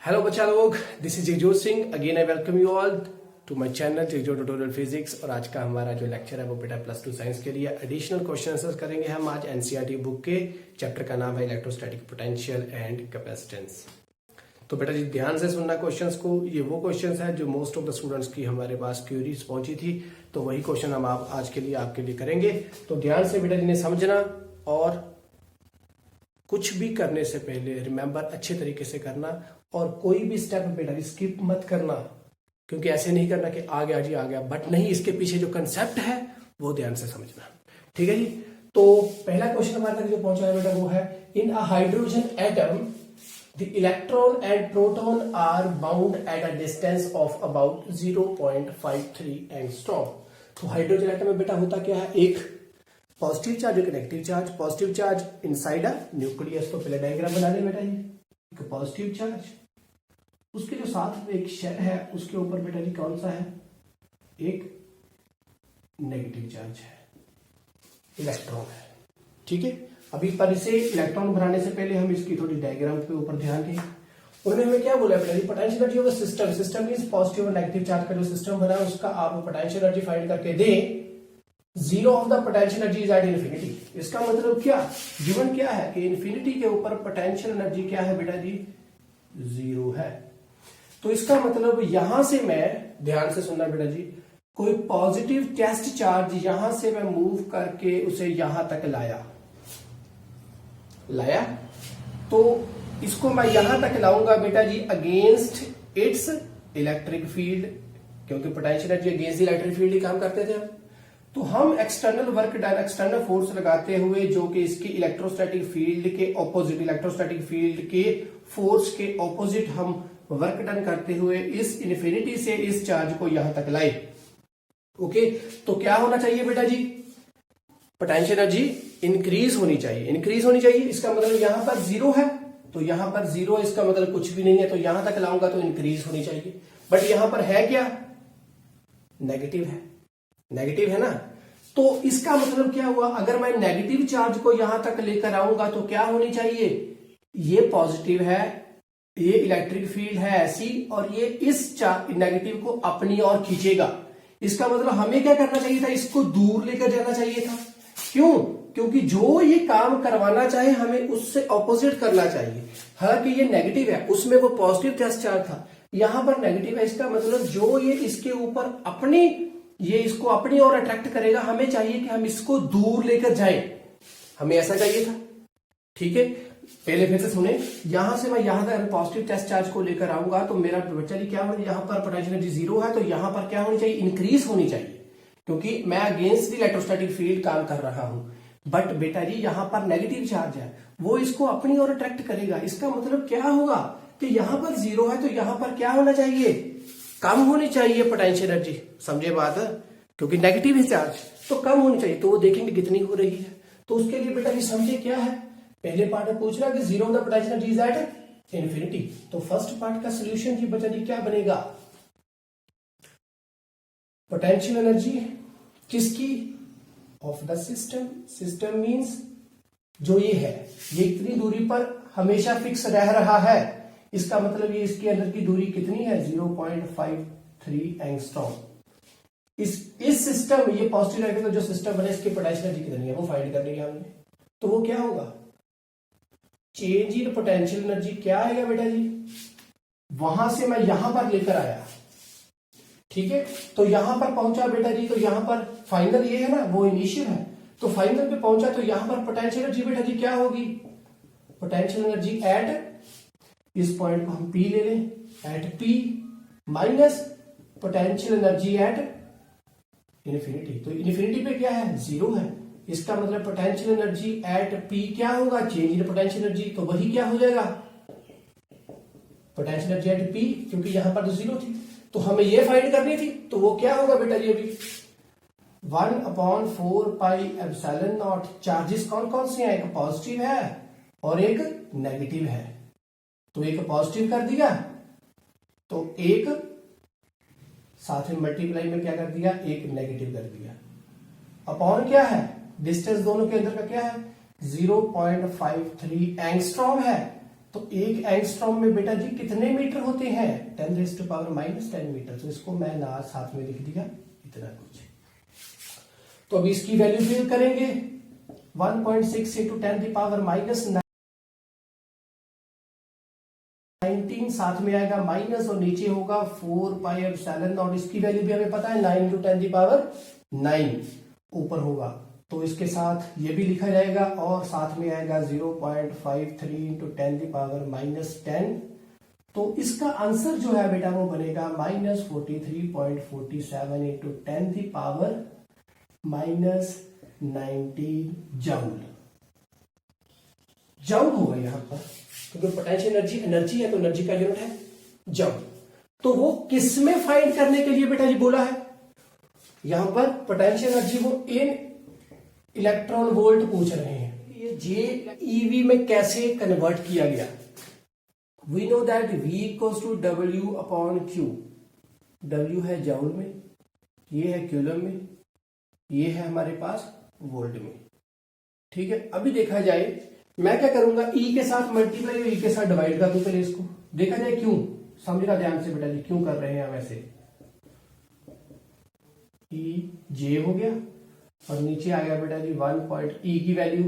Hello बच्चा लोग, this is Jagjot Singh. Again I welcome you all to my channel Jagjot tutorial physics. और आज का हमारा जो लेक्चर है वो बेटा प्लस 2 साइंस के लिए एडिशनल क्वेश्चन आंसर करेंगे हम आज एनसीईआरटी बुक के। चैप्टर का नाम है इलेक्ट्रोस्टैटिक पोटेंशियल एंड कैपेसिटेंस। तो बेटा जी ध्यान से सुनना क्वेश्चंस को। ये वो क्वेश्चंस है जो मोस्ट ऑफ द स्टूडेंट्स की हमारे पास क्यूरीज पहुंची थी, तो वही क्वेश्चन हम आप आज के लिए आपके लिए करेंगे। तो ध्यान से बेटा जी ने समझना और कुछ भी करने से पहले रिमेंबर अच्छे तरीके से करना और कोई भी स्टेप बेटा स्किप मत करना, क्योंकि ऐसे नहीं करना कि आ गया बट नहीं, इसके पीछे जो कंसेप्ट है वो ध्यान से समझना। ठीक है जी। तो पहला क्वेश्चन हमारे तक जो पहुंचा है बेटा वो है, in a hydrogen atom the electron and proton are bound at a distance of about 0.53 angstrom. तो हाइड्रोजन एटम में बेटा होता क्या है, एक पॉजिटिव चार्ज एक negative charge. Positive charge inside a nucleus. तो पहले डायग्राम बना ले बेटा, ये एक पॉजिटिव चार्ज, उसके जो साथ में एक शेल है उसके ऊपर बेटा जी कौन सा है, एक नेगेटिव चार्ज है, इलेक्ट्रॉन है। ठीक है। अभी पर इसे इलेक्ट्रॉन बनाने से पहले हम इसकी थोड़ी डायग्राम पे ऊपर ध्यान दें। उन्होंने हमें क्या बोला बेटा जी, potential energy of system. System means positive और नेगेटिव चार्ज का जो सिस्टम बना है उसका आप पोटेंशियल एनर्जी फाइंड करके दें। Zero of the potential energy is at infinity. इसका मतलब क्या, गिवन क्या है कि इन्फिनिटी के ऊपर पोटेंशियल एनर्जी क्या है बेटा जी, जीरो है। तो इसका मतलब यहां से मैं, ध्यान से सुनना बेटा जी, कोई पॉजिटिव टेस्ट चार्ज यहां से मैं मूव करके उसे यहां तक लाया तो इसको मैं यहां तक लाऊंगा बेटा जी अगेंस्ट इट्स इलेक्ट्रिक फील्ड, क्योंकि potential energy against electric field ही काम करते थे हम। तो हम external work done, external force लगाते हुए जो कि इसके इलेक्ट्रोस्टैटिक फील्ड के ऑपोजिट, इलेक्ट्रोस्टैटिक फील्ड के फोर्स के ऑपोजिट हम वर्क डन करते हुए इस इन्फिनिटी से इस चार्ज को यहां तक लाए। ओके, तो क्या होना चाहिए बेटा जी, पोटेंशियल एनर्जी इंक्रीज होनी चाहिए, इंक्रीज होनी चाहिए। इसका मतलब यहां पर जीरो है तो यहां पर जीरो, इसका मतलब कुछ भी नहीं है, तो यहां तक लाऊंगा तो इंक्रीज होनी चाहिए। बट यहां पर है क्या, नेगेटिव है, नेगेटिव है ना। तो इसका मतलब क्या हुआ, अगर मैं नेगेटिव चार्ज को यहां तक लेकर आऊंगा तो क्या होनी चाहिए, ये पॉजिटिव है, ये इलेक्ट्रिक फील्ड है ऐसी, और ये इस नेगेटिव को अपनी ओर खींचेगा। इसका मतलब हमें क्या करना चाहिए था, इसको दूर लेकर जाना चाहिए था। क्यों, क्योंकि जो ये काम करवाना चाहे हमें उससे ऑपोजिट करना चाहिए। हालांकि ये नेगेटिव है, उसमें वो पॉजिटिव टेस्ट चार्ज था, यहां पर नेगेटिव है। इसका मतलब जो ये इसके ऊपर अपनी, ये इसको अपनी ओर अट्रैक्ट करेगा, हमें चाहिए कि हम इसको दूर लेकर जाएं, हमें ऐसा चाहिए था। ठीक है, पहले फिर से सुने, यहां से मैं यहां तक पॉजिटिव टेस्ट चार्ज को लेकर आऊंगा तो मेरा बच्चा जी क्या होगा, यहां पर पोटेंशियल एनर्जी जीरो है तो यहां पर क्या होनी चाहिए, इंक्रीज होनी चाहिए, क्योंकि मैं अगेंस्ट द इलेक्ट्रोस्टैटिक फील्ड काम कर रहा हूं। बट बेटा जी यहां पर नेगेटिव चार्ज है, वो इसको अपनी ओर अट्रैक्ट करेगा। इसका मतलब क्या होगा कि यहां पर जीरो है तो यहां पर क्या होना चाहिए, कम होनी चाहिए पोटेंशियल एनर्जी। समझे बात, क्योंकि नेगेटिव है चार्ज तो कम होनी चाहिए। तो वो देखेंगे कितनी हो रही है। तो उसके लिए बेटा जी समझे क्या है, पहले पार्ट में पूछ रहा है कि zero of the potential energy is eight infinity. तो फर्स्ट पार्ट का सोल्यूशन जी बच्चा जी क्या बनेगा, पोटेंशियल एनर्जी किसकी, of the system. System means जो ये है, ये इतनी दूरी पर हमेशा फिक्स रह रहा है। इसका मतलब ये इसके अंदर की दूरी कितनी है, 0.53 एंगस्ट्रॉम। इस सिस्टम, ये पॉजिटिव नेगेटिव जो सिस्टम बने, इसकी पोटेंशियल एनर्जी कितनी है वो फाइंड करनी है हमने। तो वो क्या होगा, चेंज इन पोटेंशियल एनर्जी क्या आएगा बेटा जी, वहां से मैं यहां पर लेकर आया, ठीक है, तो यहां पर पहुंचा बेटा जी, तो यहां पर फाइनल ये है ना, वो इनिशियल है, तो फाइनल पे पहुंचा तो यहां पर पोटेंशियल एनर्जी बेटा जी क्या होगी, पोटेंशियल एनर्जी एट, इस पॉइंट को हम P ले लें, at P minus potential energy at infinity. तो इन्फिनिटी पे क्या है, जीरो है। इसका मतलब पोटेंशियल एनर्जी एट P क्या होगा, चेंज इन पोटेंशियल एनर्जी, तो वही क्या हो जाएगा, पोटेंशियल एनर्जी एट P, क्योंकि यहां पर तो जीरो थी तो हमें ये फाइंड करनी थी। तो वो क्या होगा बेटा जी, अभी 1/4 पाई एप्सिलॉन नॉट। चार्जेस कौन कौन से हैं, एक पॉजिटिव है और एक नेगेटिव है। तो एक पॉजिटिव कर दिया तो एक साथ में मल्टीप्लाई में क्या कर दिया, एक नेगेटिव कर दिया। अपॉन क्या है, डिस्टेंस दोनों के अंदर का क्या है, 0.53 एंगस्ट्रॉम है। तो एक एंगस्ट्रॉम में बेटा जी कितने मीटर होते हैं? 10⁻⁻10 मीटर। तो इसको मैं ना साथ में लिख दिया इतना कुछ। तो अब इसकी वैल्यू फिल करेंगे, 1.6 इंटू 10⁻⁻19 साथ में आएगा माइनस और नीचे होगा 4πε0। इसकी वैल्यू भी हमें पता है 9 इंटू 10⁻9 ऊपर होगा, तो इसके साथ ये भी लिखा जाएगा और साथ में आएगा 0.53 इंटू 10⁻⁻10। तो इसका आंसर जो है बेटा वो बनेगा -43.47 इंटू 10⁻⁻19 जूल। जूल होगा यहां पर, क्योंकि पोटेंशियल एनर्जी है तो एनर्जी का यूनिट है जूल। तो वो किसमें फाइंड करने के लिए बेटा जी बोला है? यहां पर पोटेंशियल एनर्जी वो इन इलेक्ट्रॉन वोल्ट पूछ रहे हैं। ये JeV में कैसे कन्वर्ट किया गया? We know that V equals to W/Q। W है जूल में, ये है कूलम में, ये है हमारे पास वोल्ट में। ठीक है, अभी देखा जाए मैं क्या करूंगा, E के साथ मल्टीप्लाई और E के साथ डिवाइड कर दूं पहले इसको। देखा जाए क्यों, समझना ध्यान से बेटा जी, क्यों कर रहे हैं हम ऐसे। EJ हो गया और नीचे आ गया बेटा जी 1. E की वैल्यू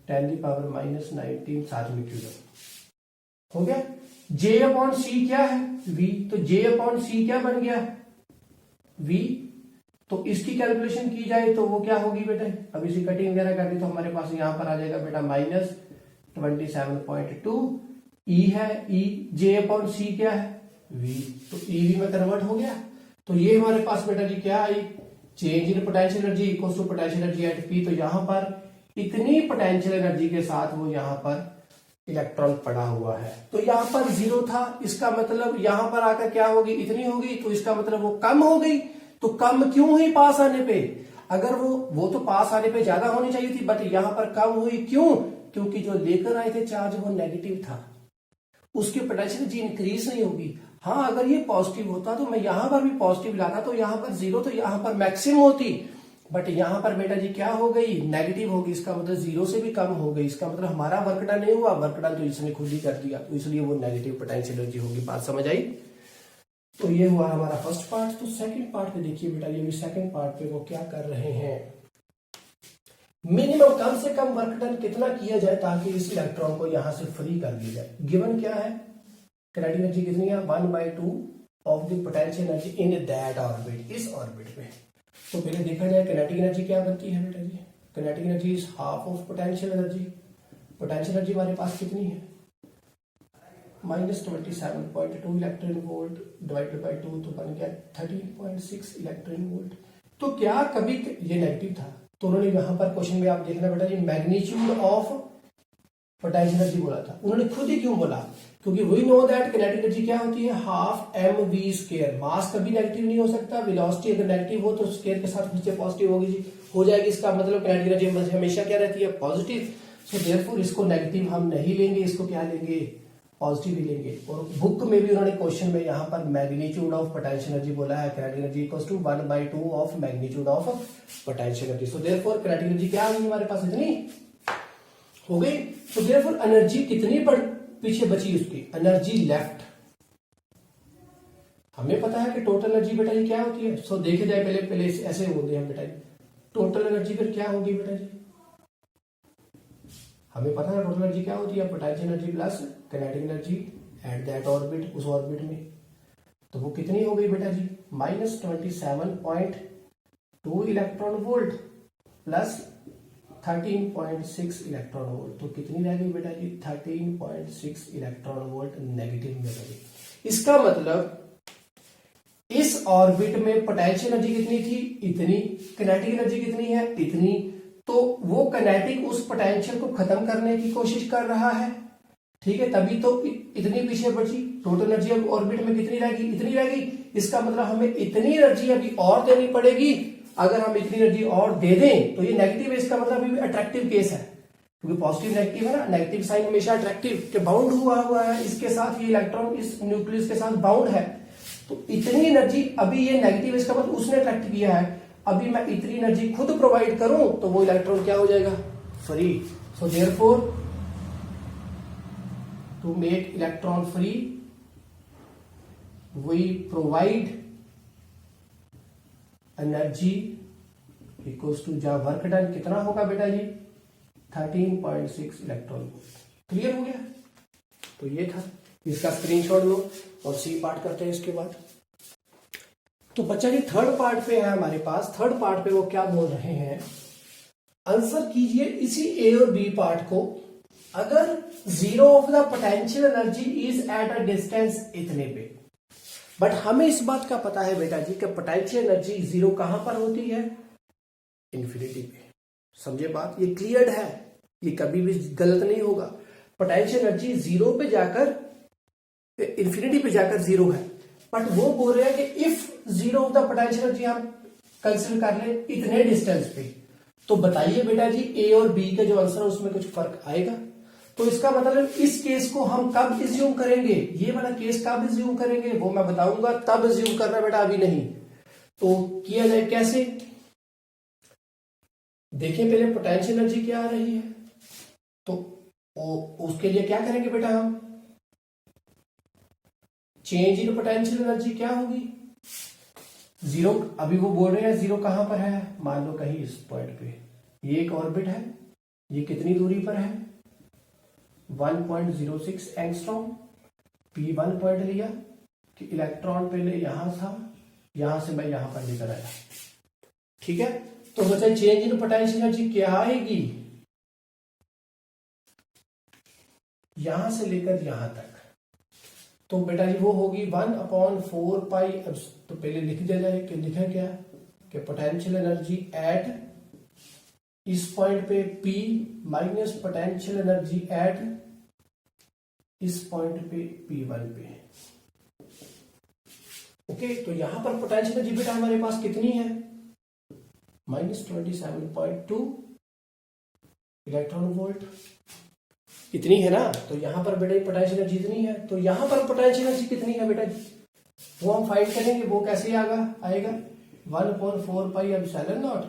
10⁻⁻19 साथ में क्यों हो गया। J/C क्या है? V। तो J/C क्या बन गया? V। तो इसकी कैलकुलेशन की जाए तो वो क्या होगी बेटा, अब इसी कटिंग वगैरह कर दी तो हमारे पास यहां पर आ जाएगा बेटा -27.2। E है, J/C क्या है? V। तो EV में कन्वर्ट हो गया। तो ये हमारे पास बेटा जी क्या आई, change in potential energy equals to potential energy at P। तो यहां पर इतनी पोटेंशियल एनर्जी के साथ वो यहां पर इलेक्ट्रॉन पड़ा हुआ है। तो यहां पर 0 था, इसका मतलब यहां पर आकर क्या होगी, इतनी होगी, तो इसका मतलब वो कम हो गई। तो कम क्यों हुई पास आने पे? अगर वो तो पास आने पे ज्यादा होनी चाहिए थी, बट यहां पर कम हुई। क्यों? क्योंकि जो लेकर आए थे चार्ज वो नेगेटिव था, उसकी पोटेंशियल एनर्जी इंक्रीज नहीं होगी। हाँ, अगर ये पॉजिटिव होता तो मैं यहां पर भी पॉजिटिव लाता तो यहां पर 0 तो यहां पर मैक्सिमम होती, बट यहां पर बेटा जी क्या हो गई, नेगेटिव होगी। इसका मतलब 0 से भी कम हो गई। इसका मतलब हमारा वर्क डन नहीं हुआ, वर्क डन तो इसने खुद ही कर दिया, तो इसलिए वो नेगेटिव पोटेंशियल एनर्जी होगी। बात समझ आई? तो ये हुआ हमारा फर्स्ट पार्ट। तो सेकंड पार्ट में देखिए बेटा, ये भी सेकंड पार्ट पे वो क्या कर रहे हैं, मिनिमम कम से कम वर्क डन कितना किया जाए ताकि इस इलेक्ट्रॉन को यहां से फ्री कर दिया जाए। गिवन क्या है, किनेटिक एनर्जी कितनी है, 1/2 of the potential energy in that orbit, इस ऑर्बिट में। तो पहले देखा जाए किनेटिक एनर्जी क्या बनती है बेटा जी, kinetic energy is half of potential energy. Potential energy हमारे पास कितनी है, -27.2 इलेक्ट्रॉन वोल्ट डिवाइडेड बाय 2, तो बन गया 13.6 इलेक्ट्रॉन वोल्ट। तो क्या कभी ये नेगेटिव था, तो उन्होंने यहां पर क्वेश्चन में आप देखना बेटा जी मैग्नीट्यूड ऑफ पोटेंशियल एनर्जी बोला था। उन्होंने खुद ही क्यों बोला, क्योंकि we know that kinetic energy क्या होती है, हाफ mv²। मास कभी नेगेटिव नहीं हो सकता, वेलोसिटी अगर नेगेटिव हो तो स्क्वायर के साथ नीचे पॉजिटिव होगी जी, हो जाएगी। इसका मतलब किनेटिक एनर्जी हमेशा क्या रहती है, पॉजिटिव। सो देयरफॉर इसको नेगेटिव हम नहीं लेंगे, इसको क्या लेंगे, पॉजिटिव ही लेंगे। और बुक में भी उन्होंने क्वेश्चन में यहाँ पर मैग्नीट्यूड ऑफ पोटेंशियल एनर्जी बोला है, kinetic energy equals to 1/2 of magnitude of potential energy. So therefore kinetic energy क्या होगी हमारे पास, इतनी हो गई। तो देयरफॉर एनर्जी कितनी पीछे बची, उसकी एनर्जी लेफ्ट। हमें पता है कि टोटल एनर्जी बेटा जी क्या होती है। सो देखे जाए पहले ऐसे होते हैं बेटा जी, टोटल एनर्जी फिर क्या होगी बेटा जी, हमें पता है टोटल एनर्जी क्या होती है, potential energy plus kinetic energy at that orbit, उस ऑर्बिट में। तो वो कितनी हो गई बेटा जी, -27.2 electron volt plus 13.6 electron volt. तो कितनी रह गई बेटा जी, 13.6 इलेक्ट्रॉन वोल्ट नेगेटिव में रह गई। इसका मतलब इस ऑर्बिट में पोटेंशियल एनर्जी कितनी थी, इतनी, किनेटिक एनर्जी कितनी है, इतनी। तो वो किनेटिक उस पोटेंशियल को खत्म करने की कोशिश कर रहा है, ठीक है, तभी तो इतनी पीछे बची। टोटल एनर्जी अब ऑर्बिट में कितनी रहेगी, इतनी रहेगी। इसका मतलब हमें इतनी एनर्जी अभी और देनी पड़ेगी। अगर हम इतनी एनर्जी और दे दें तो ये नेगेटिव है, इसका मतलब अभी अट्रैक्टिव केस है, क्योंकि पॉजिटिव नेगेटिव है ना, नेगेटिव साइन हमेशा अट्रैक्टिव के बाउंड हुआ है, इसके साथ ये इलेक्ट्रॉन इस न्यूक्लियस के साथ बाउंड है। तो इतनी एनर्जी अभी ये नेगेटिव, इसका मतलब उसने अट्रैक्ट किया है। अभी मैं इतनी एनर्जी खुद प्रोवाइड करूं तो वो इलेक्ट्रॉन क्या हो जाएगा, free. So therefore to make electron free, we provide energy equals to जहां वर्क डन कितना होगा बेटा जी 13.6 इलेक्ट्रॉन वोल्ट। क्लियर हो गया? तो ये था, इसका स्क्रीनशॉट लो और सी पार्ट करते हैं इसके बाद। तो बच्चा जी थर्ड पार्ट पे है हमारे पास। थर्ड पार्ट पे वो क्या बोल रहे हैं, आंसर कीजिए इसी ए और बी पार्ट को। अगर zero of the potential energy is eight a distance इतने पे, बट हमें इस बात का पता है बेटा जी कि पोटेंशियल एनर्जी जीरो कहां पर होती है, इन्फिनिटी पे। समझे बात? ये क्लियर है, ये कभी भी गलत नहीं होगा। पोटेंशियल एनर्जी जीरो पे जाकर इन्फिनिटी पे जाकर जीरो है, बट वो बोल रहे हैं कि if zero of the potential energy हम कंसिडर कर ले इतने डिस्टेंस पे, तो बताइए बेटा जी ए और बी का जो आंसर है उसमें कुछ फर्क आएगा? तो इसका मतलब इस केस को हम कब एज्यूम करेंगे, ये वाला केस कब एज्यूम करेंगे वो मैं बताऊंगा, तब एज्यूम करना बेटा, अभी नहीं। तो किया जाए कैसे, देखिए पहले पोटेंशियल एनर्जी क्या आ रही है, तो उसके लिए क्या करेंगे बेटा हम, चेंज इन पोटेंशियल एनर्जी क्या होगी, जीरो। अभी वो बोल रहे हैं जीरो कहां पर है, मान लो कहीं इस पॉइंट पे, ये एक ऑर्बिट है, ये कितनी दूरी पर है 1.06 एंगस्ट्रॉम। P1 पॉइंट लिया कि इलेक्ट्रॉन पहले यहां था, यहां से मैं यहां पर लेकर आया, ठीक है। तो बच्चा चेंज इन पोटेंशियल एनर्जी क्या आएगी, यहां से लेकर यहां तक, तो बेटा जी वो होगी 1/4 पाई। तो पहले लिख दिया जाए कि लिखा क्या कि पोटेंशियल एनर्जी एट इस पॉइंट पे P minus potential energy at इस पॉइंट पे P1 पे। ओके, तो यहां पर पोटेंशियल एनर्जी बेटा हमारे पास कितनी है, -27.2 इलेक्ट्रॉन वोल्ट, इतनी है ना। तो यहां पर बेटा पोटेंशियल एनर्जी इतनी है, तो यहां पर पोटेंशियल एनर्जी कितनी है बेटा, वो हम फाइंड करेंगे। वो कैसे आएगा 1/4 पाई एप्सिलॉन नॉट,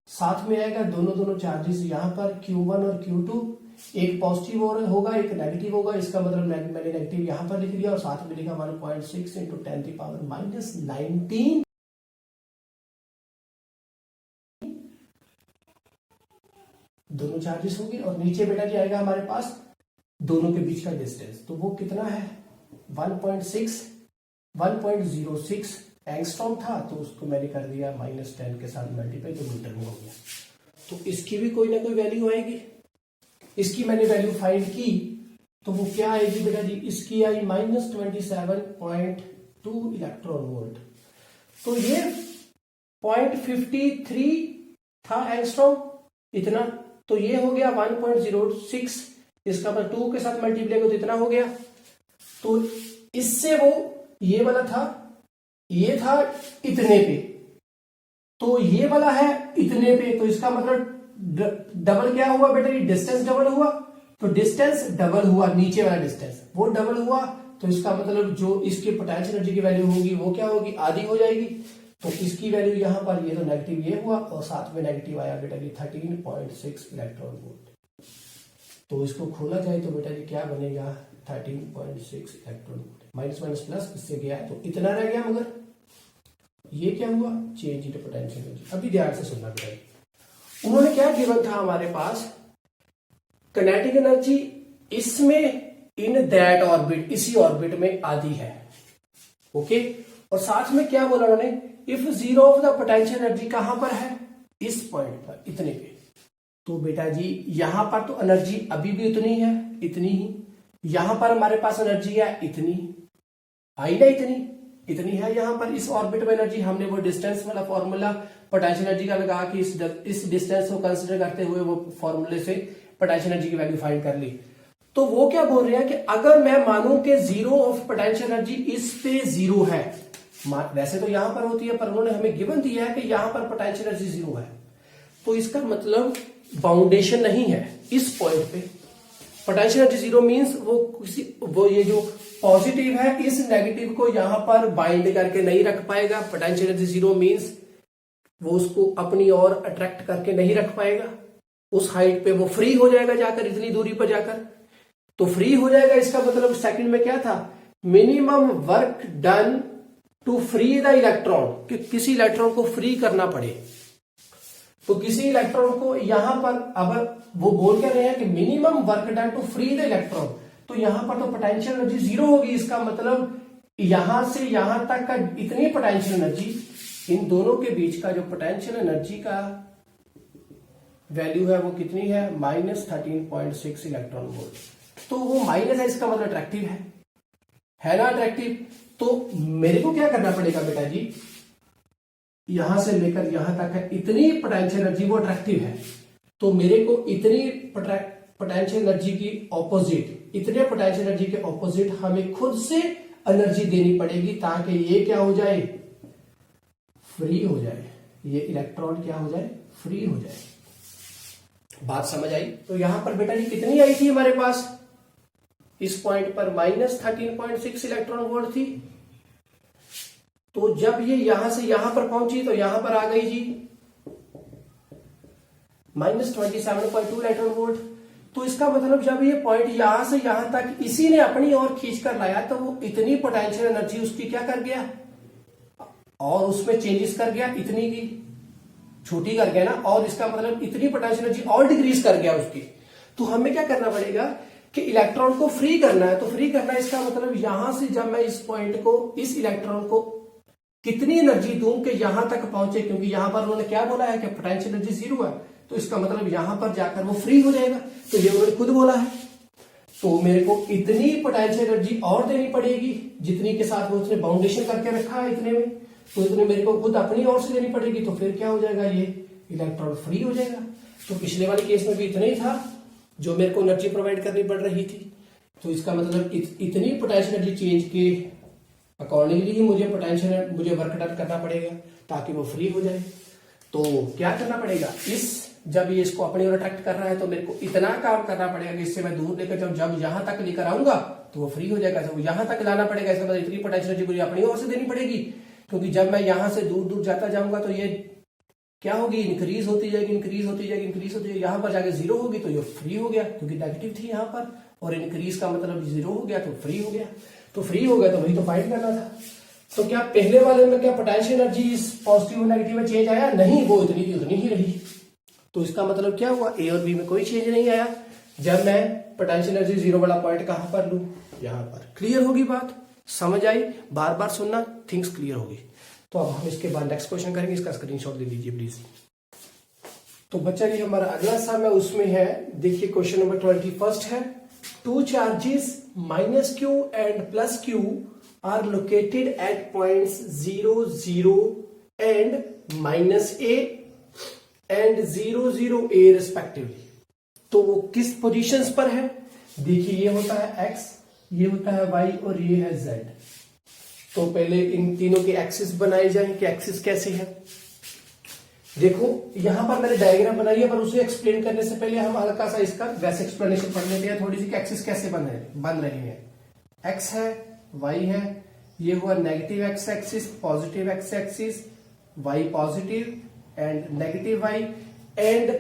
साथ में आएगा दोनों चार्जेस यहां पर Q1 और Q2, एक पॉजिटिव होगा एक नेगेटिव होगा, इसका मतलब मैंने नेगेटिव यहां पर लिख दिया और साथ में लिखा 1.6 × 10⁻⁻19 दोनों चार्जेस होंगे, और नीचे बेटा जी आएगा हमारे पास दोनों के बीच का डिस्टेंस, तो वो कितना है 1.06 एंगस्ट्रॉम था, तो उसको मैंने कर दिया -10 के साथ मल्टीप्लाई, तो मीटर में हो गया। तो इसकी भी कोई ना कोई वैल्यू आएगी, इसकी मैंने वैल्यू फाइंड की, तो वो क्या आएगी बेटा जी, इसकी आई -27.2 इलेक्ट्रॉन वोल्ट। तो ये 0.53 था एंगस्ट्रॉम इतना, तो ये हो गया 1.06, इसका मतलब 2 के साथ मल्टीप्लाई तो इतना हो गया। तो इससे वो ये वाला था, ये था इतने पे, तो ये वाला है इतने पे, तो इसका मतलब डबल क्या हुआ बेटा, ये डिस्टेंस डबल हुआ, तो डिस्टेंस डबल हुआ, नीचे वाला डिस्टेंस वो डबल हुआ, तो इसका मतलब जो इसकी पोटेंशियल एनर्जी की वैल्यू होगी वो क्या होगी, आधी हो जाएगी। तो इसकी वैल्यू यहां पर ये तो नेगेटिव ये हुआ, और साथ में नेगेटिव आया बेटा जी 13.6 इलेक्ट्रॉन वोल्ट। तो इसको खोला जाए तो बेटा जी क्या बनेगा 13.6 electron volt, minus minus plus इससे गया है तो इतना रह गया, मगर ये क्या हुआ चेंज इन पोटेंशियल एनर्जी। अभी ध्यान से सुनना बेटा, उन्होंने क्या गिवन था हमारे पास, काइनेटिक एनर्जी इसमें इन दैट ऑर्बिट, इसी ऑर्बिट में आधी है, ओके। और साथ में क्या बोला उन्होंने, if zero of the potential energy कहां पर है, इस पॉइंट पर इतने पे। तो बेटा जी यहां पर तो एनर्जी अभी भी उतनी है, इतनी ही, यहां पर हमारे पास एनर्जी है इतनी, आई ना इतनी है यहां पर इस ऑर्बिट में एनर्जी। हमने वो डिस्टेंस वाला फॉर्मूला पोटेंशियल एनर्जी का लगा कि इस डिस्टेंस को कंसीडर करते हुए वो फॉर्मूले से पोटेंशियल एनर्जी की वैल्यू फाइंड कर ली। तो वो क्या बोल रहे हैं कि अगर मैं मानूं कि जीरो ऑफ पोटेंशियल एनर्जी इस पे जीरो है, वैसे तो यहां पर होती है पर उन्होंने हमें गिवन दिया है कि यहां पर पोटेंशियल एनर्जी जीरो है, तो इसका मतलब बाउंडेशन नहीं है इस पॉइंट पे। पोटेंशियल एनर्जी जीरो मींस वो ये जो पॉजिटिव है इस नेगेटिव को यहां पर बाइंड करके नहीं रख पाएगा। पोटेंशियल एनर्जी जीरो मींस वो उसको अपनी ओर अट्रैक्ट करके नहीं रख पाएगा, उस हाइट पे वो फ्री हो जाएगा जाकर, इतनी दूरी पर जाकर। तो फ्री हो जाएगा। इसका मतलब सेकंड में क्या था, minimum work done to free the electron, कि किसी इलेक्ट्रॉन को फ्री करना पड़े। तो किसी इलेक्ट्रॉन को यहां पर, अब वो बोल क्या रहे हैं कि minimum work done to free the electron, तो यहां पर तो पोटेंशियल एनर्जी जीरो होगी। इसका मतलब यहां से यहां तक का इतनी पोटेंशियल एनर्जी, इन दोनों के बीच का जो पोटेंशियल एनर्जी का वैल्यू है वो कितनी है, -13.6 इलेक्ट्रॉन वोल्ट। तो वो माइनस है, इसका मतलब अट्रैक्टिव है ना अट्रैक्टिव। तो मेरे को क्या करना पड़ेगा बेटा जी, यहां से लेकर यहां तक है इतनी पोटेंशियल एनर्जी वो अट्रैक्टिव है, तो मेरे को इतनी पोटेंशियल एनर्जी की ऑपोजिट, इतने पोटेंशियल एनर्जी के ऑपोजिट हमें खुद से एनर्जी देनी पड़ेगी, ताकि ये क्या हो जाए, फ्री हो जाए, ये इलेक्ट्रॉन क्या हो जाए, फ्री हो जाए। बात समझ आई। तो यहां पर बेटा जी कितनी आई थी हमारे पास, इस पॉइंट पर -13.6 इलेक्ट्रॉन वोल्ट थी। तो जब ये यहां से यहां पर पहुंची तो यहां पर आ गई जी -27.2 इलेक्ट्रॉन वोल्ट। तो इसका मतलब जब ये पॉइंट यहां से यहां तक इसी ने अपनी ओर खींच कर लाया, तो वो इतनी पोटेंशियल एनर्जी उसकी क्या कर गया, और उसमें चेंजेस कर गया, इतनी की छोटी कर गया ना, और इसका मतलब इतनी पोटेंशियल एनर्जी और डिक्रीज कर गया उसकी। तो हमें क्या करना पड़ेगा कि इलेक्ट्रॉन को फ्री करना है। तो फ्री करना है, इसका मतलब यहां से जब मैं इस पॉइंट को, इस इलेक्ट्रॉन को कितनी एनर्जी दूं कि यहां तक पहुंचे, क्योंकि यहां पर उन्होंने क्या बोला है कि पोटेंशियल एनर्जी जीरो है, तो इसका मतलब यहां पर जाकर वो फ्री हो जाएगा। तो ये उन्होंने खुद बोला है। तो मेरे को इतनी पोटेंशियल एनर्जी और देनी पड़ेगी जितनी के साथ वो उसने बाउंडेशन करके रखा है इतने में, तो इतने मेरे को खुद अपनी ओर से देनी पड़ेगी। तो फिर क्या हो जाएगा, ये इलेक्ट्रॉन फ्री हो जाएगा। तो पिछले वाले केस में भी इतना ही था जो मेरे को एनर्जी प्रोवाइड करनी पड़ रही थी। तो इसका मतलब इतनी पोटेंशियल एनर्जी चेंज के अकॉर्डिंगली ही मुझे वर्क डन करना पड़ेगा ताकि वो फ्री हो जाए। तो क्या करना पड़ेगा, जब ये इसको अपनी ओर अट्रैक्ट कर रहा है तो मेरे को इतना काम करना पड़ेगा कि इससे मैं दूर लेकर जब यहां तक लेकर आऊंगा तो वो फ्री हो जाएगा। तो यहां तक लाना पड़ेगा, इसका मतलब इतनी पोटेंशियल एनर्जी मुझे अपनी ओर से देनी पड़ेगी, क्योंकि जब मैं यहां से दूर दूर जाता जाऊंगा तो ये क्या होगी, इंक्रीज होती जाएगी, इंक्रीज होती जाएगी, इंक्रीज होती जाएगी। यहां पर जाके जीरो होगी तो ये फ्री हो गया, क्योंकि नेगेटिव थी यहां पर, और इंक्रीज का मतलब जीरो हो गया तो फ्री हो गया। तो फ्री हो गया तो वही तो फाइंड करना था। तो क्या पहले वाले में क्या पोटेंशियल एनर्जी पॉजिटिव और नेगेटिव में चेंज आया, नहीं, वो इतनी की उतनी ही रही। तो इसका मतलब क्या हुआ, ए और बी में कोई चेंज नहीं आया जब मैं पोटेंशियल एनर्जी जीरो वाला पॉइंट कहां पर लूं, यहां पर। क्लियर होगी बात, समझ आई, बार बार सुनना, थिंग्स क्लियर होगी। तो अब हम इसके बाद नेक्स्ट क्वेश्चन करेंगे, इसका स्क्रीनशॉट ले लीजिए प्लीज। तो बच्चा जी हमारा अगला सम है, उसमें है, देखिए क्वेश्चन नंबर 21 है, two charges -q and +q are located at points 0, 0 and -a and 0, 0 a respectively. तो वो किस पोजीशंस पर है, देखिए ये होता है x, ये होता है y और ये है z। तो पहले इन तीनों के एक्सिस बनाए जाएं कि एक्सिस कैसे है। देखो यहां पर मैंने डायग्राम बनाई है, पर उसे एक्सप्लेन करने से पहले हम हल्का सा इसका वैसे एक्सप्लेनेशन पढ़ लेते हैं थोड़ी सी कि एक्सिस कैसे बन रहे हैं। एक्स है, वाई है, ये हुआ negative X axis, positive X axis, Y positive and negative Y, and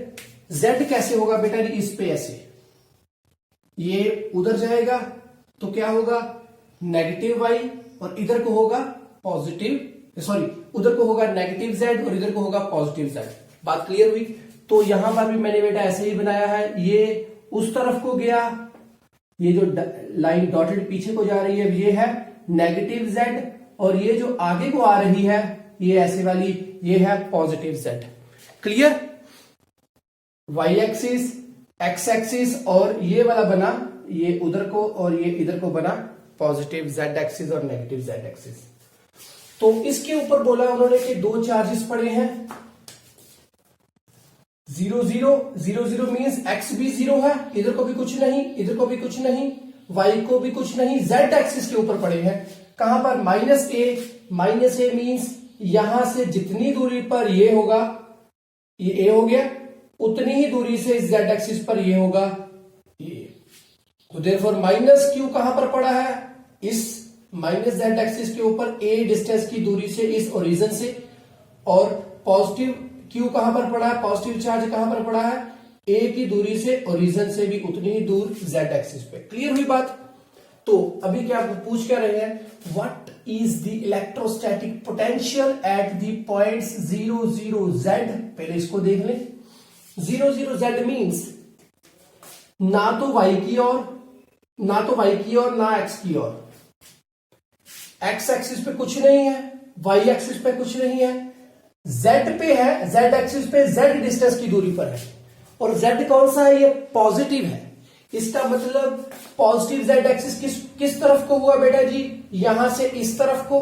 Z कैसे होगा बेटा, इस पे ऐसे ये उधर जाएगा तो क्या होगा, नेगेटिव वाई, और इधर को होगा पॉजिटिव, सॉरी उधर को होगा नेगेटिव जेड और इधर को होगा पॉजिटिव जेड। बात क्लियर हुई। तो यहां पर भी मैंने बेटा ऐसे ही बनाया है, ये उस तरफ को गया, ये जो लाइन डॉटेड पीछे को जा रही है ये है नेगेटिव जेड, और ये जो आगे को आ रही है ये ऐसे वाली ये है positive Z. Clear, Y axis, X axis, और ये वाला बना ये उधर को और ये इधर को बना पॉजिटिव जेड एक्सिस और नेगेटिव जेड एक्सिस। तो इसके ऊपर बोला उन्होंने कि दो चार्जेस पड़े हैं, 0, 0, 0, 0 मीन्स एक्स भी 0 है, इधर को भी कुछ नहीं, इधर को भी कुछ नहीं, वाई को भी कुछ नहीं, जेड एक्सिस के ऊपर पड़े हैं। कहां पर, -a मीन्स यहां से जितनी दूरी पर ये होगा, ये ए हो गया, उतनी ही दूरी से इस जेड एक्सिस पर ये होगा ये। तो देयरफॉर -q कहां पर पड़ा है, इस -z एक्सिस के ऊपर a डिस्टेंस की दूरी से इस ओरिजिन से, और पॉजिटिव q कहां पर पड़ा है, पॉजिटिव चार्ज कहां पर पड़ा है, ए की दूरी से ओरिजिन से भी उतनी ही दूर जेड एक्सिस पे। क्लियर हुई बात? तो अभी क्या पूछ क्या रहे हैं, what is the electrostatic potential at the points 0 0 Z. पहले इसको देख लें। 0 0 जेड मीन्स ना तो y की ओर, ना x की ओर। x एक्सिस पे कुछ नहीं है, y एक्सिस पे कुछ नहीं है, z पे है, z एक्सिस पे z डिस्टेंस की दूरी पर है। और z कौन सा है, ये पॉजिटिव है। इसका मतलब पॉजिटिव z एक्सिस किस तरफ को हुआ बेटा जी, यहां से इस तरफ को।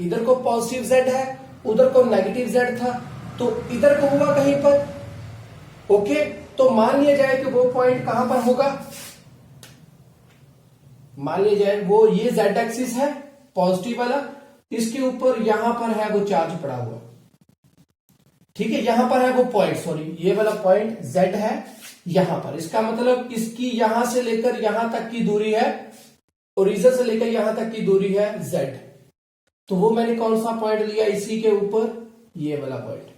इधर को पॉजिटिव z है, उधर को नेगेटिव z था, तो इधर को हुआ कहीं पर। ओके, तो मान लिया जाए कि वो पॉइंट कहां पर होगा, मान लिया जाए वो ये z एक्सिस है पॉजिटिव वाला, इसके ऊपर यहां पर है वो चार्ज पड़ा हुआ। ठीक है, यहां पर है वो पॉइंट, सॉरी ये वाला पॉइंट z है यहां पर। इसका मतलब इसकी यहां से लेकर यहां तक की दूरी है, ओरिजिन से लेकर यहां तक की दूरी है z। तो वो मैंने कौन सा पॉइंट लिया, इसी के ऊपर ये वाला पॉइंट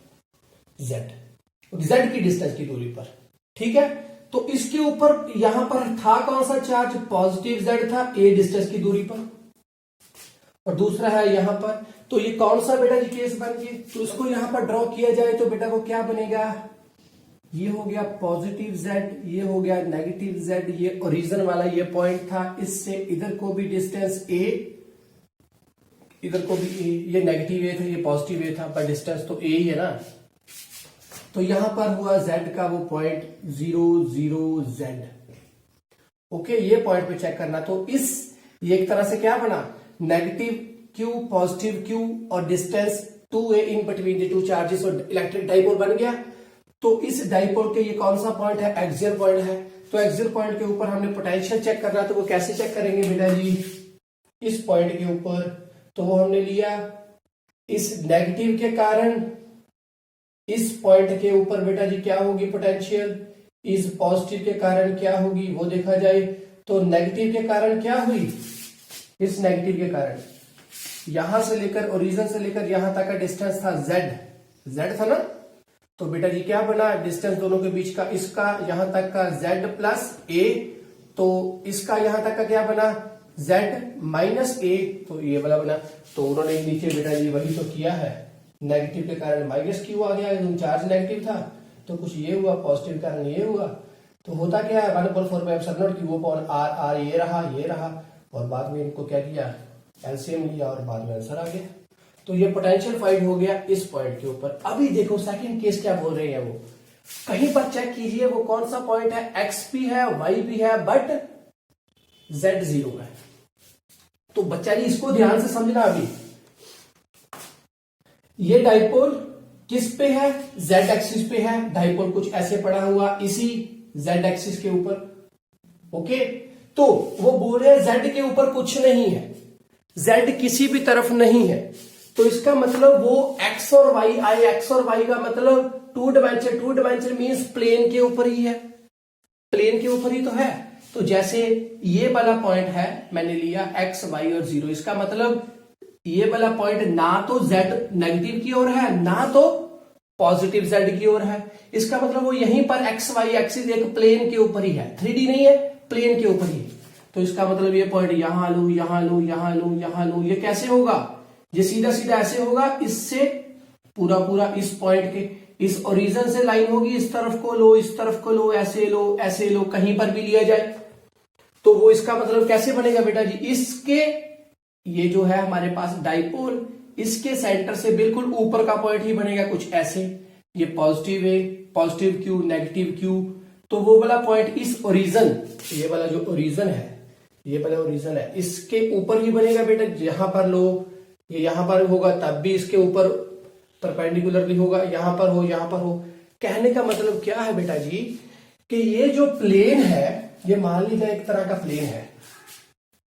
z की डिस्टेंस की दूरी पर। ठीक है, तो इसके ऊपर यहां पर था कौन सा चार्ज, पॉजिटिव z था a डिस्टेंस की दूरी पर, और दूसरा है यहां पर। तो ये कौन सा बेटा जी केस बन गया, तो इसको यहां पर ड्रॉ किया जाए तो बेटा वो क्या बनेगा, ये हो गया पॉजिटिव z, ये हो गया नेगेटिव z, ये ओरिजिन वाला ये पॉइंट था, इससे इधर को भी डिस्टेंस a, इधर को भी a, ये नेगेटिव a था, ये पॉजिटिव a था, पर डिस्टेंस तो a ही है ना। तो यहां पर हुआ z का वो पॉइंट 0 0 z। ओके, ये पॉइंट पे चेक करना। तो ये एक तरह से क्या बना, नेगेटिव q पॉजिटिव q और distance 2a in between the two charges, और इलेक्ट्रिक डाइपोल बन गया। तो इस डाइपोल के ये कौन सा पॉइंट है, एक्सियल पॉइंट है। तो एक्सियल पॉइंट के ऊपर हमने पोटेंशियल चेक करना, तो वो कैसे चेक करेंगे बेटा जी, इस पॉइंट के ऊपर। तो वो हमने लिया इस नेगेटिव के कारण इस पॉइंट के ऊपर बेटा जी क्या होगी पोटेंशियल, इस पॉजिटिव के कारण क्या होगी वो देखा जाए। तो नेगेटिव के कारण क्या हुई, इस नेगेटिव के कारण यहां से लेकर ओरिजिन से लेकर यहां तक का डिस्टेंस था z था ना। तो बेटा जी क्या बना, डिस्टेंस दोनों के बीच का, इसका यहां तक का z प्लस a, तो इसका यहां तक का क्या बना z माइनस a, तो ये वाला बना। तो उन्होंने नीचे बेटा जी वही तो किया है, नेगेटिव के कारण माइनस क्यू आ गया, चार्ज नेगेटिव था तो कुछ ये हुआ, पॉजिटिव के कारण ये हुआ। तो होता क्या है 1/4 की वो पॉन r ये रहा, और बाद में इनको क्या किया, एलसीएम लिया और बाद में आंसर आ गया। तो ये पोटेंशियल फाइंड हो गया इस पॉइंट के ऊपर। अभी देखो सेकंड केस क्या बोल रहे हैं, वो कहीं पर चेक कीजिए वो कौन सा पॉइंट है, x भी है y भी है बट z 0 है। तो बच्चा जी इसको ध्यान से समझना। अभी ये डाइपोल किस पे है, z एक्सिस पे है, डाइपोल कुछ ऐसे पड़ा हुआ इसी z एक्सिस के ऊपर। ओके, तो वो बोल रहे हैं z के ऊपर कुछ नहीं है, z किसी भी तरफ नहीं है। तो इसका मतलब वो x और y आए, x और y का मतलब टू डायमेंशन मींस प्लेन के ऊपर ही है, प्लेन के ऊपर ही तो है। तो जैसे ये वाला पॉइंट है मैंने लिया x y और 0, इसका मतलब ये वाला पॉइंट ना तो z नेगेटिव की ओर है ना तो पॉजिटिव z की ओर है। इसका मतलब वो यहीं पर x y एक्सिस एक प्लेन के ऊपर ही है, 3D नहीं है, प्लेन के ऊपर ही। तो इसका मतलब ये पॉइंट यहां लू, यहां लू, यहां लू, यहां लू, ये कैसे होगा, ये सीधा सीधा ऐसे होगा, इससे पूरा इस पॉइंट के इस ओरिजिन से लाइन होगी, इस तरफ को लो, इस तरफ को लो, ऐसे लो, ऐसे लो, कहीं पर भी लिया जाए। तो वो इसका मतलब कैसे बनेगा बेटा जी, इसके ये जो है हमारे पास डाइपोल, इसके सेंटर से बिल्कुल ऊपर का पॉइंट ही बनेगा कुछ ऐसे। ये पॉजिटिव है, पॉजिटिव क्यू, नेगेटिव क्यू, तो वो वाला पॉइंट इस ओरिजिन, ये वाला जो ओरिजिन है, ये वाला ओरिजिन है, इसके ऊपर ही बनेगा बेटा। यहां पर लो, ये यहां पर होगा तब भी इसके ऊपर परपेंडिकुलरली होगा, यहां पर हो, यहां पर हो। कहने का मतलब क्या है बेटा जी कि ये जो प्लेन है, ये मान लीजिए एक तरह का प्लेन है,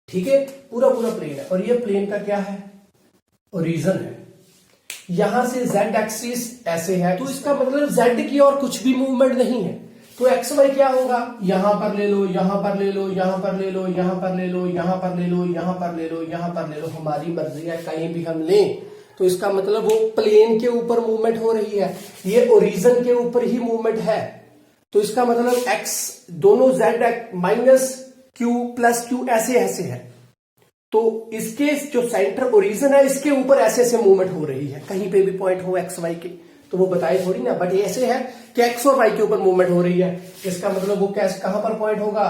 ठीक है, पूरा प्लेन है, और ये प्लेन का क्या है, ओरिजिन है। यहां से z एक्सिस ऐसे है, तो इसका मतलब z की और कुछ भी मूवमेंट नहीं है। तो एक्स वाई क्या होगा, यहां पर ले लो, यहां पर ले लो, यहां पर ले लो, यहां पर ले लो, यहां पर ले लो, यहां पर ले लो, यहां पर ले लो, हमारी मर्जी है, कहीं भी हम लें। तो इसका मतलब वो प्लेन के ऊपर मूवमेंट हो रही है, ये ओरिजिन के ऊपर ही मूवमेंट है। तो इसका मतलब x दोनों z minus q plus q ऐसे ऐसे है, तो इसके जो सेंटर ओरिजिन है इसके ऊपर ऐसे ऐसे मूवमेंट हो रही है, कहीं पे भी पॉइंट हो एक्स वाई के तो वो बताए थोड़ी ना, बट ऐसे है कि एक्स और वाई के ऊपर मूवमेंट हो रही है, इसका मतलब वो कैसे कहां पर पॉइंट होगा,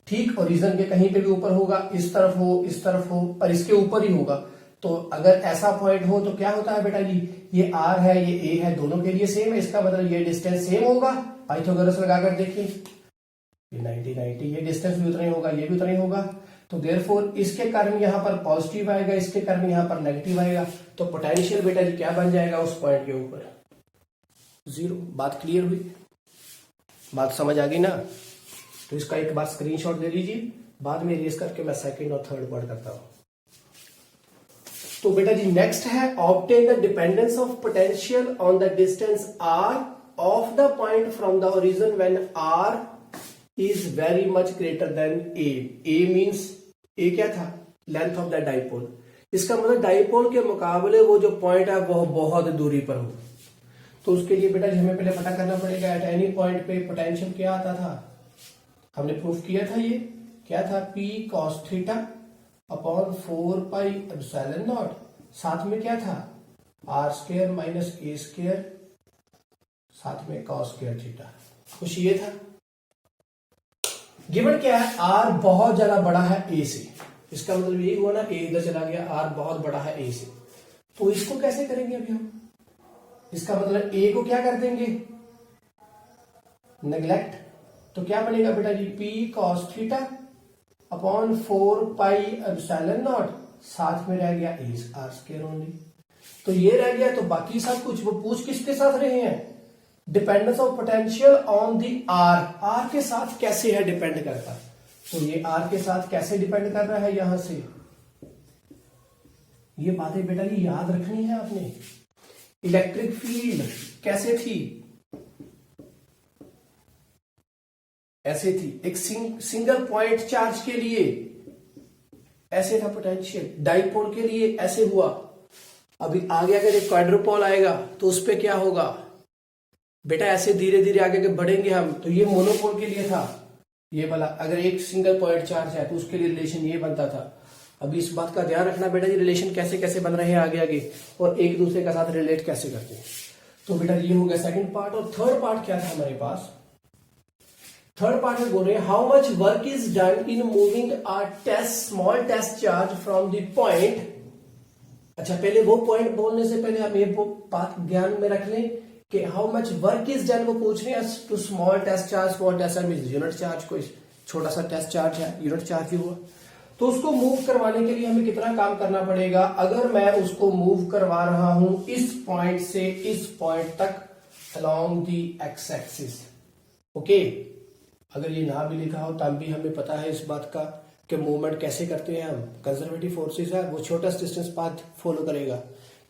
ठीक ओरिजिन के कहीं पे भी ऊपर होगा, इस तरफ हो इस तरफ हो पर इसके ऊपर ही होगा। तो अगर ऐसा पॉइंट हो तो क्या होता है बेटा जी, ये r है ये a है, दोनों के लिए सेम है, इसका मतलब ये डिस्टेंस सेम होगा। पाइथागोरस लगाकर देखिए, ये 90 90, ये डिस्टेंस भी उतना ही होगा, ये भी उतना ही होगा। तो देयरफॉर इसके कारण यहां पर पॉजिटिव आएगा, इसके कारण यहां पर नेगेटिव आएगा, तो पोटेंशियल बेटा जी क्या बन जाएगा उस पॉइंट के ऊपर, जीरो। बात क्लियर हुई, बात समझ आ गई ना। तो इसका एक बार स्क्रीनशॉट ले लीजिए, बाद में इरेज करके मैं सेकंड और थर्ड पार्ट करता हूं। तो बेटा जी नेक्स्ट है, obtain the dependence of potential on the distance r of the point from the origin when r is very much greater than a। a means a क्या था, लेंथ ऑफ द डाइपोल, इसका मतलब dipole के मुकाबले वो जो point है वो बहुत दूरी पर हो। तो उसके लिए बेटा जी हमें पहले पता करना पड़ेगा एट एनी पॉइंट पे पोटेंशियल क्या आता था, हमने प्रूफ किया था, ये क्या था, p cos theta upon 4 pi epsilon not, साथ में क्या था r square minus a square, साथ में cos स्क्वायर थीटा, कुछ ये था। गिवन क्या है, r बहुत ज्यादा बड़ा है a से, इसका मतलब यही हुआ ना, a इधर चला गया, r बहुत बड़ा है a से। तो इसको कैसे करेंगे अभी हम, इसका मतलब a को क्या कर देंगे, नेग्लेक्ट, तो क्या बनेगा बेटा जी, p cos theta upon 4 pi epsilon not, साथ में रह गया r स्क्वायर ओनली। तो ये रह गया, तो बाकी सब कुछ वो पूछ किसके साथ रहे हैं, dependence of potential on the r के साथ कैसे है डिपेंड करता, तो ये r के साथ कैसे डिपेंड कर रहा है, यहां से ये बातें बेटा जी याद रखनी है आपने। इलेक्ट्रिक फील्ड कैसे थी, ऐसे थी, एक सिंगल पॉइंट चार्ज के लिए ऐसे था पोटेंशियल, डाइपोल के लिए ऐसे हुआ। अभी आगे अगर एक क्वाड्रुपोल आएगा तो उस पे क्या होगा बेटा, ऐसे धीरे धीरे आगे बढ़ेंगे हम, तो ये मोनोपोल के लिए था ये वाला, अगर एक सिंगल पॉइंट चार्ज है तो उसके लिए रिलेशन ये बनता था। अभी इस बात का ध्यान रखना बेटा जी, रिलेशन कैसे कैसे बन रहे हैं आगे आगे और एक दूसरे के साथ रिलेट कैसे करते हैं। तो बेटा ये हो गया सेकंड पार्ट। और थर्ड पार्ट क्या था हमारे पास, थर्ड पार्ट में बोल रहे हैं how much work is done in moving a test small test charge from the point. अच्छा पहले वो पॉइंट बोलने से पहले हम ये बात ध्यान में रख लें कि how much work is done, वो पूछ रहे हैं to small test charge, small test charge means unit charge, कोई छोटा सा टेस्ट चार्ज है, यूनिट चार्ज ही हुआ, तो उसको मूव करवाने के लिए हमें कितना काम करना पड़ेगा। अगर मैं उसको मूव करवा रहा हूं इस पॉइंट से इस पॉइंट तक along the x axis, okay, अगर ये ना भी लिखा हो तब भी हमें पता है इस बात का कि मूवमेंट कैसे करते हैं हम, कंजर्वेटिव फोर्सेस है, वो छोटा डिस्टेंस पाथ फॉलो करेगा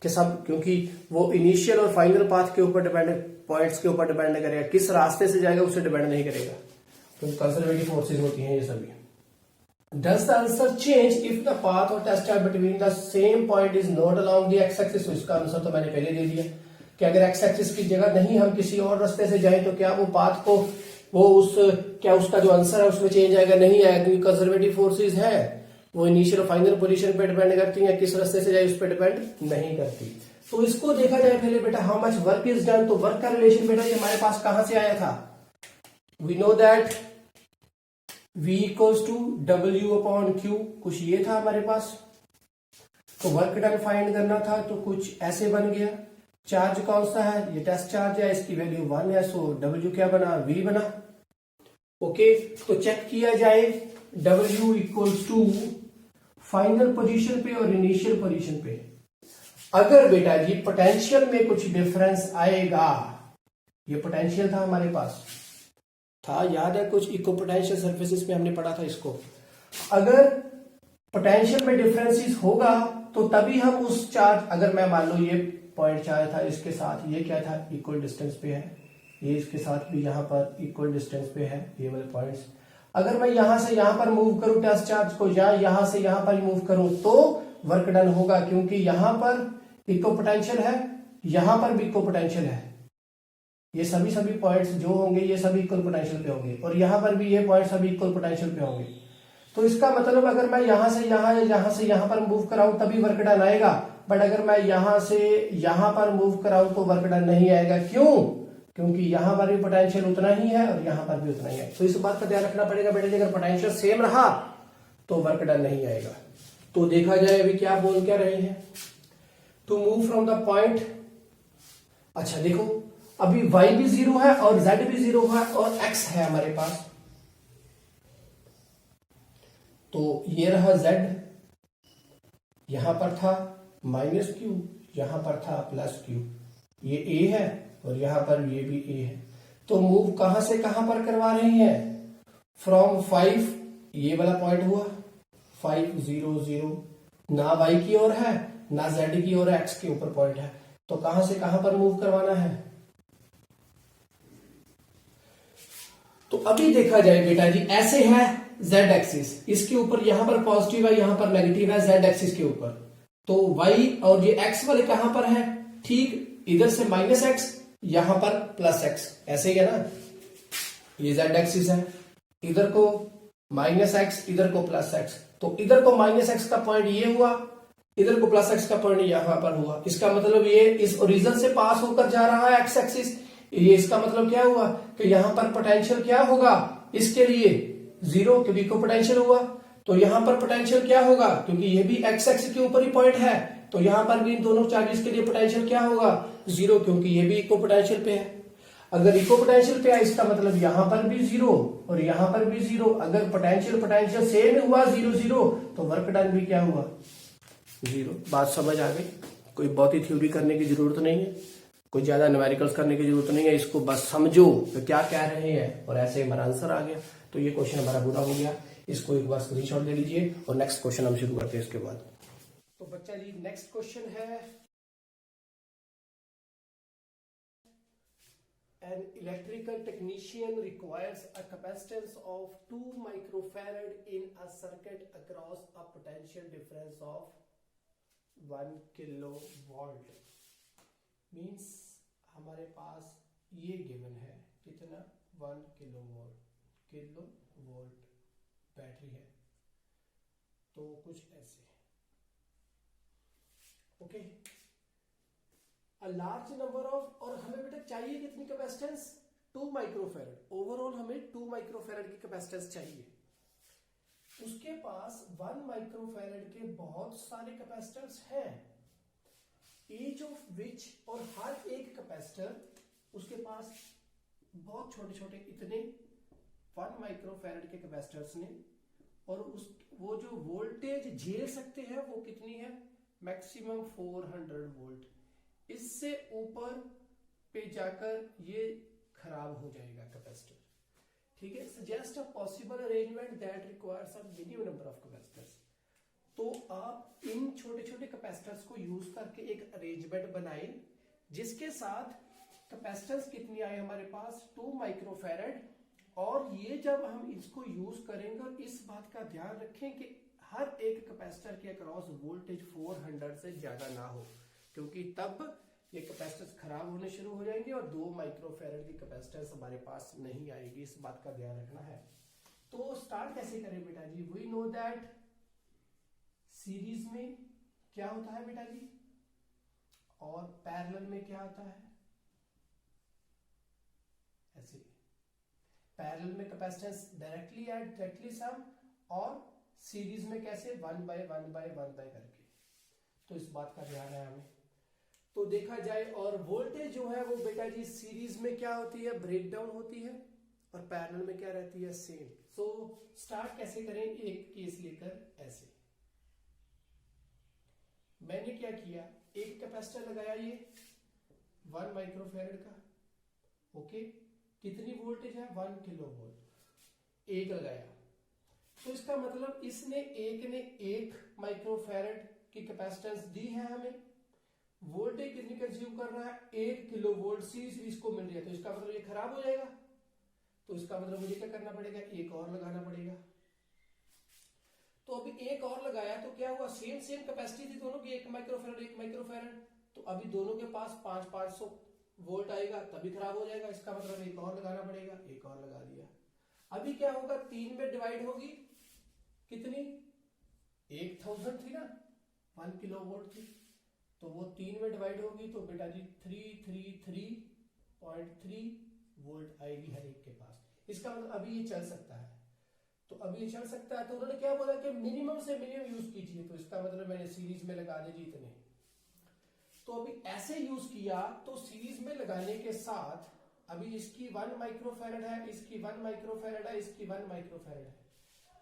कि सब, क्योंकि वो इनिशियल और फाइनल पाथ के ऊपर डिपेंड, पॉइंट्स के ऊपर डिपेंड करेगा, किस रास्ते से जाएगा उससे डिपेंड नहीं करेगा, तो कंजर्वेटिव फोर्सेस होती हैं ये सभी। Does the answer change if the path or test charge between the same point is not along the x-axis? तो इसका आंसर तो मैंने पहले दे दिया कि अगर x-axis की जगह नहीं हम किसी और रास्ते से जाएं तो क्या वो पाथ को वो उस क्या उसका जो आंसर है उसमें चेंज आएगा, नहीं आएगा, क्योंकि कंजर्वेटिव फोर्सेस है वो इनिशियल और फाइनल पोजीशन पे डिपेंड करती है, किस रास्ते से जाए उस पर डिपेंड नहीं करती। तो इसको देखा जाए पहले बेटा how much work is done, तो वर्क का रिलेशन बेटा ये हमारे पास कहां से आया था, we know that V equals to W upon Q, कुछ ये था हमारे पास। तो वर्क डन फाइंड करना था तो कुछ ऐसे बन गया, चार्ज कौन सा है, ये टेस्ट चार्ज है, इसकी वैल्यू 1 है, सो W क्या बना, V बना, ओके। तो चेक किया जाए W equals to final position पे और इनिशियल पोजीशन पे, अगर बेटा जी पोटेंशियल में कुछ डिफरेंस आएगा, ये पोटेंशियल था हमारे पास था, याद है कुछ इक्वल पोटेंशियल सरफेसेस में हमने पढ़ा था इसको, अगर पोटेंशियल में डिफरेंसेस होगा तो तभी हम उस चार्ज, अगर मैं मान लो ये पॉइंट चार्ज था, इसके साथ ये क्या था, इक्वल डिस्टेंस पे है, ये इसके साथ भी यहाँ पर इक्वल डिस्टेंस पे है, ये वाले पॉइंट्स, अगर मैं यहां से यहां पर मूव करूं टेस्ट चार्ज को, या यहां से यहां पर मूव करूं तो वर्क डन होगा, क्योंकि यहां पर इक्वल पोटेंशियल है, यहां पर भी इक्वल पोटेंशियल है, ये सभी पॉइंट्स जो होंगे ये सभी इक्वल पोटेंशियल पे होंगे, और यहां पर भी ये पॉइंट्स सभी इक्वल पोटेंशियल पे होंगे। तो इसका मतलब अगर मैं यहां से यहां या यहां से यहां पर मूव कराऊं तभी वर्क डन आएगा, बट अगर मैं यहां से यहां पर मूव कराऊं तो वर्क डन नहीं आएगा। क्यों? क्योंकि यहां पर भी पोटेंशियल उतना ही है और यहां पर भी उतना ही है। तो इस बात का ध्यान रखना पड़ेगा बेटा जी, अगर पोटेंशियल सेम रहा तो वर्क डन नहीं आएगा। तो देखा जाए अभी क्या बोल क्या रहे हैं, to move from the point. अच्छा देखो, अभी y भी 0 है और z भी 0 है और x है हमारे पास। तो ये रहा z, यहां पर था -q, यहां पर था +q, ये a है और यहां पर ये भी a है। तो मूव कहां से कहां पर करवा रही है, फ्रॉम 5, ये वाला पॉइंट हुआ 5 0 0, ना y की ओर है ना z की ओर, x के ऊपर पॉइंट है। तो कहां से कहां पर मूव करवाना है। तो अभी देखा जाए बेटा जी, ऐसे है z एक्सिस, इसके ऊपर यहां पर पॉजिटिव है यहां पर नेगेटिव है z एक्सिस के ऊपर। तो y और ये x वाले कहां पर है, ठीक इधर से -x यहां पर +x, ऐसे ही है ना। ये z एक्सिस है, इधर को -x इधर को +x, तो इधर को -x का पॉइंट ये हुआ, इधर को +x का पॉइंट यहां पर हुआ। इसका मतलब ये इस ओरिजिन से पास होकर जा रहा है x एक्सिस। ये इसका मतलब क्या हुआ कि यहां पर पोटेंशियल क्या होगा इसके लिए 0, क्योंकि इक्वल पोटेंशियल हुआ। तो यहां पर पोटेंशियल क्या होगा, क्योंकि ये भी x एक्सिस के ऊपर ही पॉइंट है, तो यहां पर भी इन दोनों चार्जेस के लिए पोटेंशियल क्या होगा 0, क्योंकि ये भी इक्वल पोटेंशियल पे है। अगर इक्वल पोटेंशियल पे है इसका मतलब यहां पर भी 0 और यहां पर भी 0। अगर पोटेंशियल सेम हुआ 0 0, तो वर्क डन भी क्या हुआ 0। बात समझ आ गई, कोई बहुत ही थ्योरी करने की जरूरत नहीं है, कोई ज्यादा न्यूमेरिकल्स करने की जरूरत नहीं है, इसको बस समझो तो क्या कह रहे हैं और ऐसे हमारा आंसर आ गया। तो ये क्वेश्चन हमारा पूरा हो गया, इसको एक बार स्क्रीनशॉट ले लीजिए और नेक्स्ट क्वेश्चन हम शुरू करते हैं इसके बाद। तो बच्चा जी नेक्स्ट क्वेश्चन है, an electrical technician requires a capacitance of 2 microfarad in a circuit across a potential difference of 1 kilovolt। Means हमारे पास ये गिवन है कितना 1 किलोवोल्ट बैटरी है, तो कुछ ऐसे okay. A large number of, और हमें बेटा चाहिए कितनी कैपेसिटेंस 2 माइक्रोफैरड, ओवरऑल हमें 2 माइक्रोफैरड की कैपेसिटेंस चाहिए। उसके पास 1 माइक्रोफैरड के बहुत सारे कैपेसिटर्स हैं, ईच ऑफ विच, और हर एक कैपेसिटर उसके पास बहुत छोटे छोटे इतने 1 माइक्रोफैरड के कैपेसिटर्स ने, और उस वो जो वोल्टेज झेल सकते हैं वो कितनी है मैक्सिमम 400 वोल्ट। इससे ऊपर पे जाकर ये खराब हो जाएगा कैपेसिटर, ठीक है। Suggest a possible arrangement that requires a minimum number of capacitors. तो आप इन छोटे छोटे कैपेसिटर्स को यूज करके एक अरेंजमेंट बनाएं जिसके साथ कैपेसिटेंस कितनी आए हमारे पास 2 माइक्रोफैरड, और ये जब हम इसको यूज करेंगे और इस बात का ध्यान रखें कि हर एक कैपेसिटर के अक्रॉस वोल्टेज 400 से ज्यादा ना हो, क्योंकि तब ये कैपेसिटर्स खराब होने शुरू हो जाएंगे और 2 माइक्रोफैरड की कैपेसिटेंस हमारे पास नहीं आएगी। इस बात का ध्यान रखना है। तो स्टार्ट कैसे करें बेटा जी, वी नो दैट सीरीज में क्या होता है बेटा जी और पैरेलल में क्या होता है, ऐसे पैरेलल में कैपेसिटेंस डायरेक्टली ऐड डायरेक्टली सम, और सीरीज में कैसे 1 बाय 1 बाय 1 बाय करके। तो इस बात का ध्यान है हमें। तो देखा जाए और वोल्टेज जो है वो बेटा जी सीरीज में क्या होती है ब्रेक डाउन होती है और पैरेलल में क्या रहती है सेम। सो स्टार्ट कैसे करें, एक केस लेकर ऐसे मैंने क्या किया, एक कैपेसिटर लगाया ये 1 माइक्रोफैरड का, ओके। कितनी वोल्टेज है 1 किलो वोल्ट, एक लगाया। तो इसका मतलब इसने एक ने 1 माइक्रोफैरड की कैपेसिटेंस दी है हमें, वोल्टेज कितनी कंज्यूम कर रहा है 1 किलो वोल्ट सीरीज को मिल रही है, तो इसका मतलब ये खराब हो जाएगा। तो इसका मतलब मुझे क्या करना पड़ेगा, एक और लगाना पड़ेगा। तो अभी एक और लगाया तो क्या हुआ, सेम कैपेसिटी थी दोनों की 1 माइक्रोफैरड 1 माइक्रोफैरड, तो अभी दोनों के पास 500 वोल्ट आएगा तभी खराब हो जाएगा, इसका मतलब एक और लगाना पड़ेगा, एक और लगा दिया। अभी क्या होगा, 3 में डिवाइड होगी कितनी, 1000 थी ना, 1 किलोवोल्ट थी, तो वो 3 में डिवाइड होगी तो बेटा जी 333.3 वोल्ट आएगी हर एक के पास। इसका मतलब अभी ये चल सकता है, तो अभी ये चल सकता है। तो उन्होंने क्या बोला कि मिनिमम से मिनिमम यूज कीजिए, तो इसका मतलब मैंने सीरीज में लगा दे जी इतने। तो अभी ऐसे यूज किया तो सीरीज में लगाने के साथ अभी इसकी 1 माइक्रोफैरड है, इसकी 1 माइक्रोफैरड है, इसकी 1 माइक्रोफैरड है,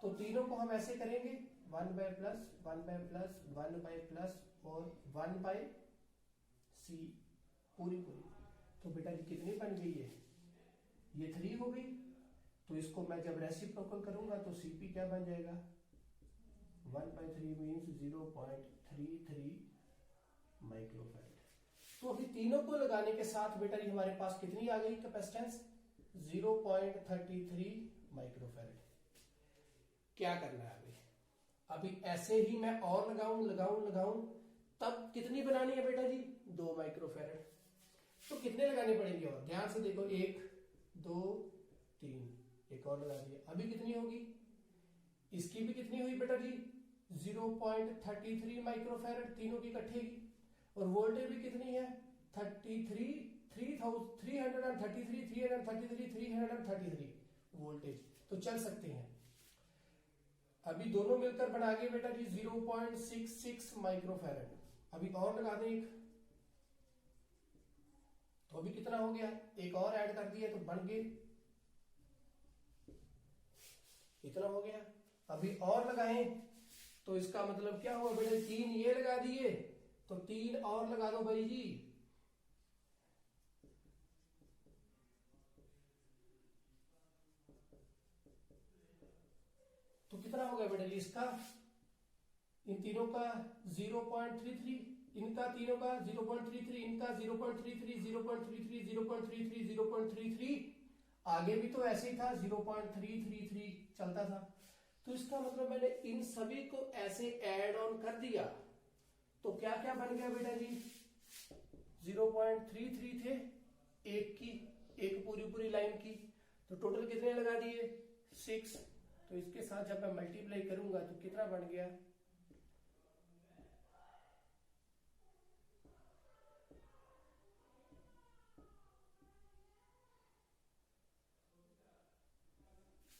तो तीनों को हम ऐसे करेंगे 1 by plus 1 by plus 1 by plus और 1 बाय सी पूरी पूरी। तो बेटा जी कितनी बन गई है, ये 3 हो गई। तो इसको मैं जब रेसिप्रोकल करूंगा तो सीपी क्या बन जाएगा, 1/3 मीन्स 0.33 माइक्रोफैरड। तो अभी तीनों को लगाने के साथ बेटा जी हमारे पास कितनी आ गई कैपेसिटेंस, 0.33 माइक्रोफैरड। क्या करना है अभी ऐसे ही मैं और लगाऊं तब कितनी बनानी है बेटा जी, 2 माइक्रोफैरड। तो कितने लगाने पड़ेंगे, और ध्यान से देखो, 1 2 3, एक और लगा दिया। अभी कितनी होगी, इसकी भी कितनी हुई बेटा जी, 0.33 माइक्रोफैरड, तीनों की इकट्ठे की। और वोल्टेज भी कितनी है, 333 वोल्टेज। तो चल सकते हैं। अभी दोनों मिलकर बना गए बेटा जी 0.66 माइक्रोफैरड। अभी और लगा दें एक, तो अभी कितना हो गया, एक और ऐड कर दिया तो बन गए, इतना हो गया। अभी और लगाएं तो इसका मतलब क्या हुआ बेटा, 3 ये लगा दिए तो 3 और लगा दो भाई जी, तो कितना हो गया बेटा जी इसका, इन तीनों का 0.33, इनका तीनों का 0.33, इनका 0.33, 0.33, 0.33, 0.33, आगे भी तो ऐसे ही था 0.333 चलता था। तो इसका मतलब मैंने इन सभी को ऐसे ऐड ऑन कर दिया तो क्या क्या बन गया बेटा जी, 0.33 थे एक पूरी लाइन की, तो टोटल कितने लगा दिए, 6। तो इसके साथ जब मैं मल्टीप्लाई करूंगा तो कितना बन गया,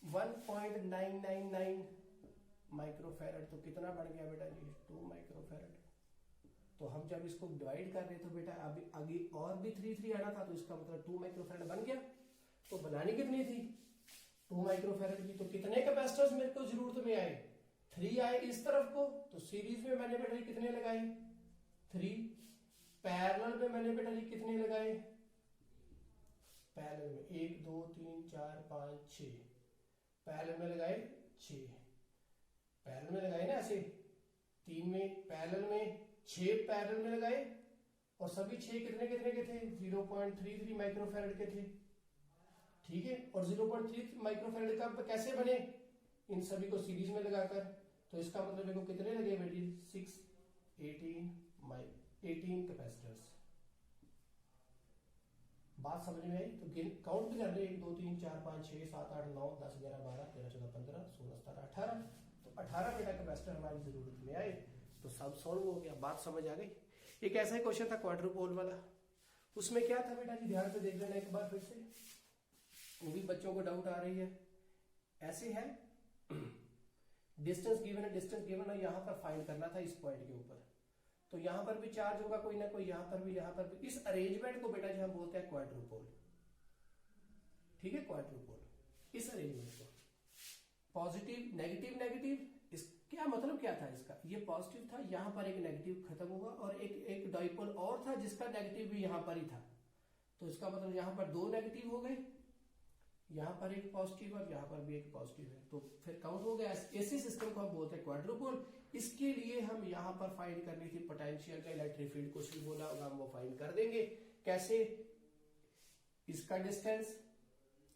1.999 माइक्रोफैरड। तो कितना बढ़ गया बेटा जी, 2 माइक्रोफैरड। तो हम जब इसको डिवाइड कर रहे थे बेटा अभी आगे और भी 3 आना था, तो इसका मतलब 2 माइक्रोफैरड बन गया। तो बनानी कितनी थी, 2 माइक्रोफैरड की। तो कितने कैपेसिटर्स मेरे को जरूरत में आए, 3 आए इस तरफ को, तो सीरीज में मैंने बेटा जी कितने लगाए, 3। पैरेलल में मैंने बेटा जी कितने लगाए, पैरेलल में 1 2 3 4 5 6, पैरेलल में लगाए 6, पैरेलल में लगाए ना ऐसे, 3 में पैरेलल में 6 पैरेलल में लगाए, और सभी 6 कितने कितने के थे, 0.33 माइक्रोफैरड के थे, ठीक है। और 0.3 माइक्रोफैरड का कैसे बने, इन सभी को सीरीज में लगाकर। तो इसका मतलब देखो कितने लगे बेटी, 6 18 कैपेसिटर्स। बात समझ में आई, तो काउंट भी कर रहे, 1 2 3 4 5 6 7 8 9 10 11 12 13 14 15 16 17 18। तो 18 बेटा कैपेसिटर हमारी जरूरत में आए, तो सब सॉल्व हो गया, बात समझ आ गई। एक ऐसा ही क्वेश्चन था क्वाड्रुपोल वाला, उसमें क्या था बेटा जी, ध्यान से देख लेना एक बार फिर से, वो भी बच्चों को डाउट आ रही है। ऐसे है, डिस्टेंस गिवन है, डिस्टेंस गिवन है, यहां पर फाइंड करना था इस पॉइंट के ऊपर। तो यहां पर भी चार्ज होगा कोई ना कोई, यहां पर भी। इस अरेंजमेंट को बेटा जी हम बोलते हैं क्वाड्रुपोल, ठीक है, क्वाड्रुपोल। इस अरेंजमेंट को पॉजिटिव नेगेटिव नेगेटिव, इस क्या मतलब क्या था इसका, ये पॉजिटिव था, यहां पर एक नेगेटिव खत्म हुआ, और एक डाइपोल और था जिसका नेगेटिव भी यहां पर ही था। तो इसका मतलब यहां पर 2 नेगेटिव हो गए, यहां पर एक पॉजिटिव और यहां पर भी एक पॉजिटिव है, तो फिर काउंट हो गया। ऐसे सिस्टम को हम बोलते हैं क्वाड्रुपोल। इसके लिए हम यहां पर फाइंड करनी थी पोटेंशियल का इलेक्ट्रिक फील्ड, कुछ भी बोला होगा हम वो फाइंड कर देंगे। कैसे, इसका डिस्टेंस,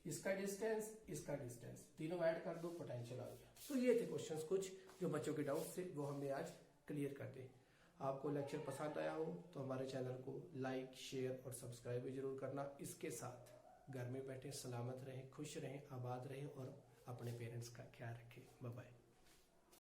इसका डिस्टेंस, इसका डिस्टेंस, तीनों ऐड कर दो, पोटेंशियल आ गया। तो ये थे क्वेश्चंस कुछ जो बच्चों के डाउट थे, वो हमने आज क्लियर कर दिए। आपको लेक्चर पसंद आया हो तो हमारे चैनल को लाइक, शेयर और सब्सक्राइब भी जरूर करना। इसके साथ घर में बैठे सलामत रहें, खुश रहें, आबाद रहें और अपने पेरेंट्स का ख्याल रखें। Bye bye.